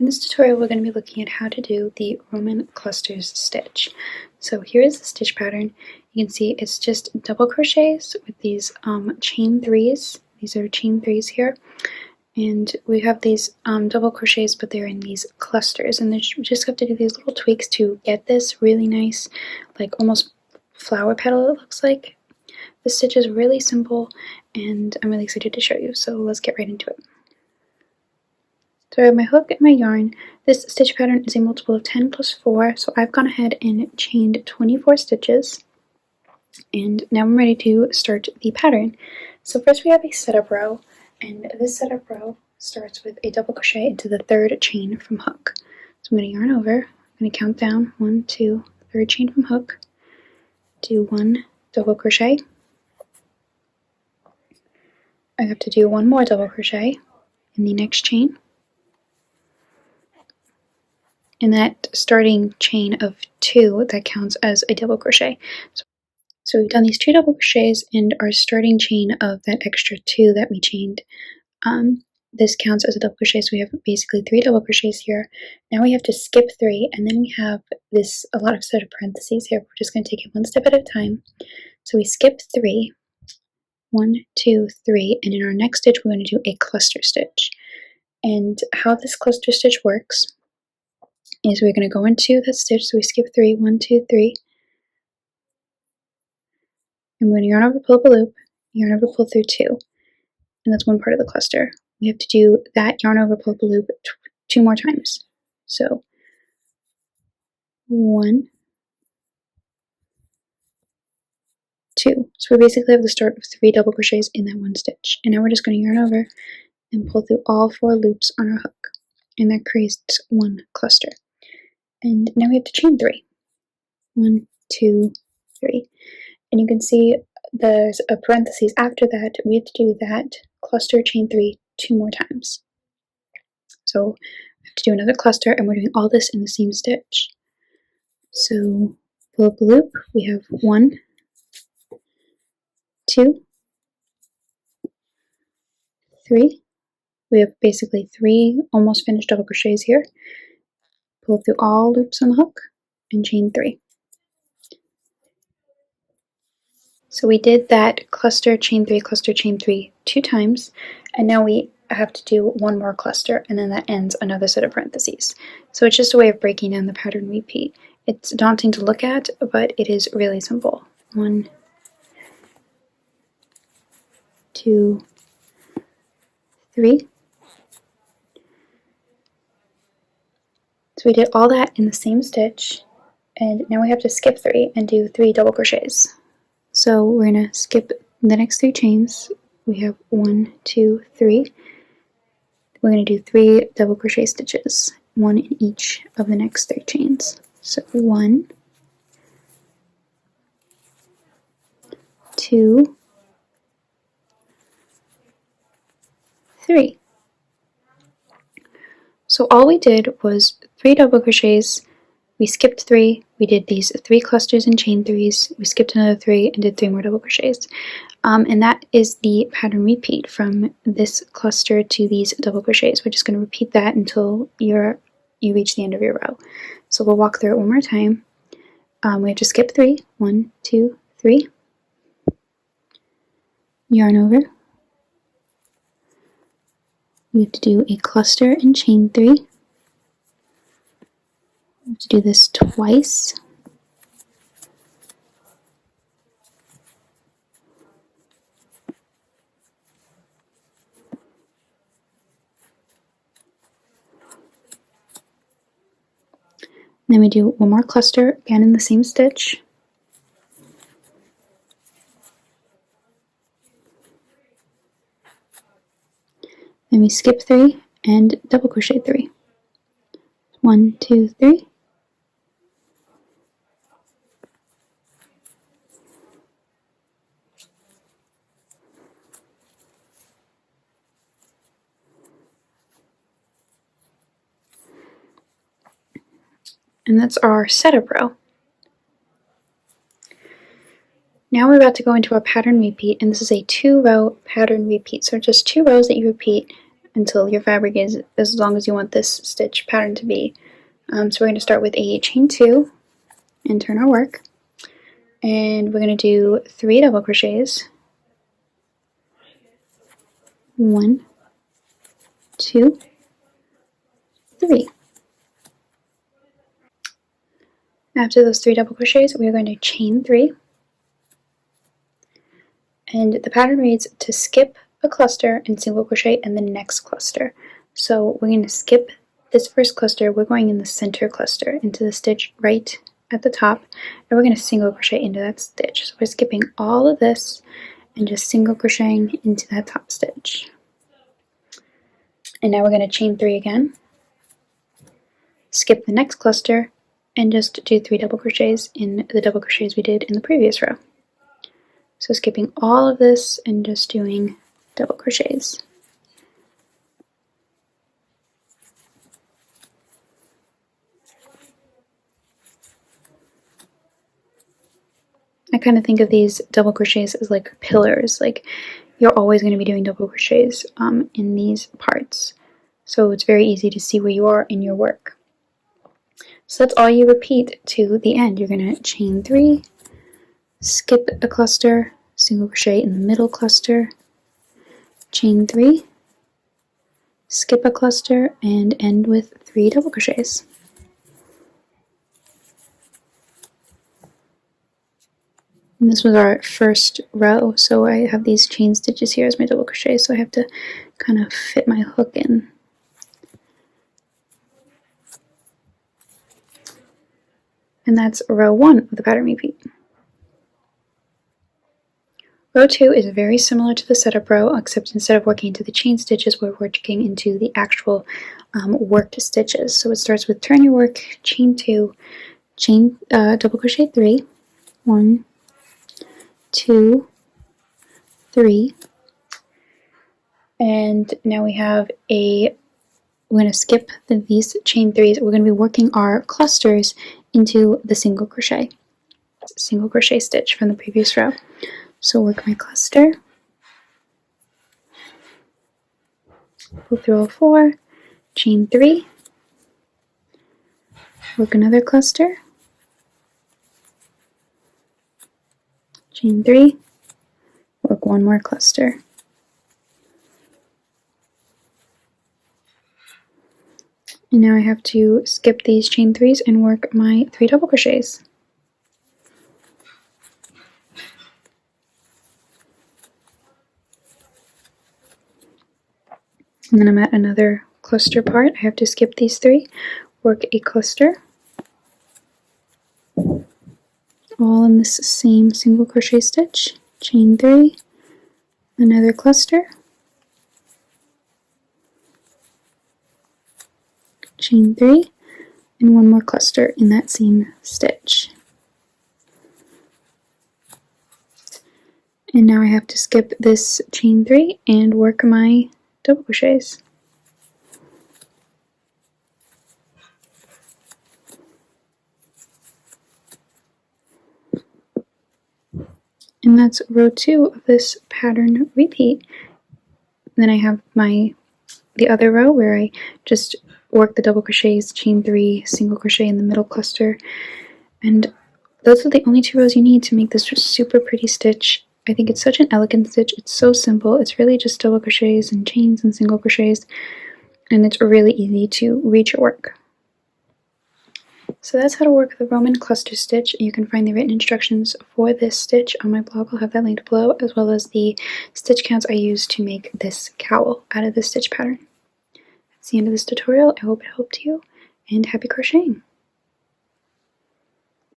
In this tutorial, we're going to be looking at how to do the Roman clusters stitch. So here is the stitch pattern. You can see it's just double crochets with these chain threes. These are chain threes here. And we have these double crochets, but they're in these clusters. And we just have to do these little tweaks to get this really nice, like almost flower petal it looks like. The stitch is really simple, and I'm really excited to show you. So let's get right into it. So I have my hook and my yarn. This stitch pattern is a multiple of 10 plus 4, so I've gone ahead and chained 24 stitches. And now I'm ready to start the pattern. So first we have a setup row, and this setup row starts with a double crochet into the third chain from hook. So I'm going to yarn over, I'm going to count down 1, 2, third chain from hook, do 1 double crochet. I have to do 1 more double crochet in the next chain. In that starting chain of 2, that counts as a double crochet. So we've done these 2 double crochets, and our starting chain of that extra 2 that we chained, this counts as a double crochet, so we have basically 3 double crochets here. Now we have to skip 3, and then we have a lot of set of parentheses here. We're just going to take it one step at a time. So we skip 3, 1, 2, 3, and in our next stitch we're going to do a cluster stitch. And how this cluster stitch works is we're going to go into that stitch, so we skip 3, 1, 2, 3, and we're going to yarn over, pull up a loop, yarn over, pull through 2, and that's one part of the cluster. We have to do that yarn over, pull up a loop 2 more times. So 1, 2. So we basically have the start of 3 double crochets in that one stitch. And now we're just going to yarn over and pull through all 4 loops on our hook, and that creates one cluster. And now we have to chain 3. 1, 2, 3. And you can see there's a parentheses after that. We have to do that cluster chain 3 2 more times. So we have to do another cluster, and we're doing all this in the same stitch. So pull up a loop, we have 1, 2, 3. We have basically 3 almost finished double crochets here. Pull through all loops on the hook and chain 3. So we did that cluster chain 3 2 times, and now we have to do 1 more cluster, and then that ends another set of parentheses. So it's just a way of breaking down the pattern repeat. It's daunting to look at, but it is really simple. 1, 2, 3. So we did all that in the same stitch, and now we have to skip 3 and do 3 double crochets. So we're going to skip the next 3 chains. We have 1, 2, 3. We're going to do 3 double crochet stitches, 1 in each of the next 3 chains. So 1, 2, 3. So all we did was 3 double crochets, we skipped 3, we did these 3 clusters and chain 3s, we skipped another 3 and did 3 more double crochets. And that is the pattern repeat from this cluster to these double crochets. We're just going to repeat that until you reach the end of your row. So we'll walk through it one more time. We have to skip 3, 1, 2, 3, yarn over. We have to do a cluster and chain 3. We have to do this twice. Then we do 1 more cluster, again in the same stitch. Then we skip 3 and double crochet 3. 1, 2, 3. And that's our setup row. Now we're about to go into our pattern repeat, and this is a 2-row pattern repeat. So just 2 rows that you repeat until your fabric is as long as you want this stitch pattern to be. So we're going to start with a chain 2 and turn our work, and we're going to do 3 double crochets. 1, 2, 3. After those 3 double crochets, we are going to chain 3, and the pattern reads to skip a cluster and single crochet in the next cluster. So we're going to skip this first cluster. We're going in the center cluster into the stitch right at the top, and we're going to single crochet into that stitch. So we're skipping all of this and just single crocheting into that top stitch. And now we're going to chain 3 again, skip the next cluster, and just do 3 double crochets in the double crochets we did in the previous row. So skipping all of this and just doing double crochets. I kind of think of these double crochets as like pillars, like you're always going to be doing double crochets in these parts. So it's very easy to see where you are in your work. So that's all you repeat to the end. You're going to chain 3, skip a cluster, single crochet in the middle cluster, chain 3, skip a cluster, and end with 3 double crochets. And this was our first row, so I have these chain stitches here as my double crochet, so I have to kind of fit my hook in. And that's row 1 of the pattern repeat. Row 2 is very similar to the setup row, except instead of working into the chain stitches, we're working into the actual worked stitches. So it starts with turn your work, chain 2, chain double crochet 3, 1, 2, 3, and now we have we're going to skip these chain 3s. We're going to be working our clusters into the single crochet stitch from the previous row. So work my cluster, pull through row 4, chain 3, work another cluster, chain 3, work one more cluster. And now I have to skip these chain 3s and work my 3 double crochets. And then I'm at another cluster part. I have to skip these 3, work a cluster, all in this same single crochet stitch, chain 3, another cluster, chain 3, and one more cluster in that same stitch. And now I have to skip this chain 3 and work my double crochets. And that's row 2 of this pattern repeat. Then I have the other row where I just work the double crochets, chain 3, single crochet in the middle cluster, and those are the only 2 rows you need to make this super pretty stitch. I think it's such an elegant stitch. It's so simple. It's really just double crochets and chains and single crochets, and it's really easy to read your work. So that's how to work the Roman cluster stitch. You can find the written instructions for this stitch on my blog. I'll have that linked below, as well as the stitch counts I used to make this cowl out of this stitch pattern. That's the end of this tutorial. I hope it helped you, and happy crocheting!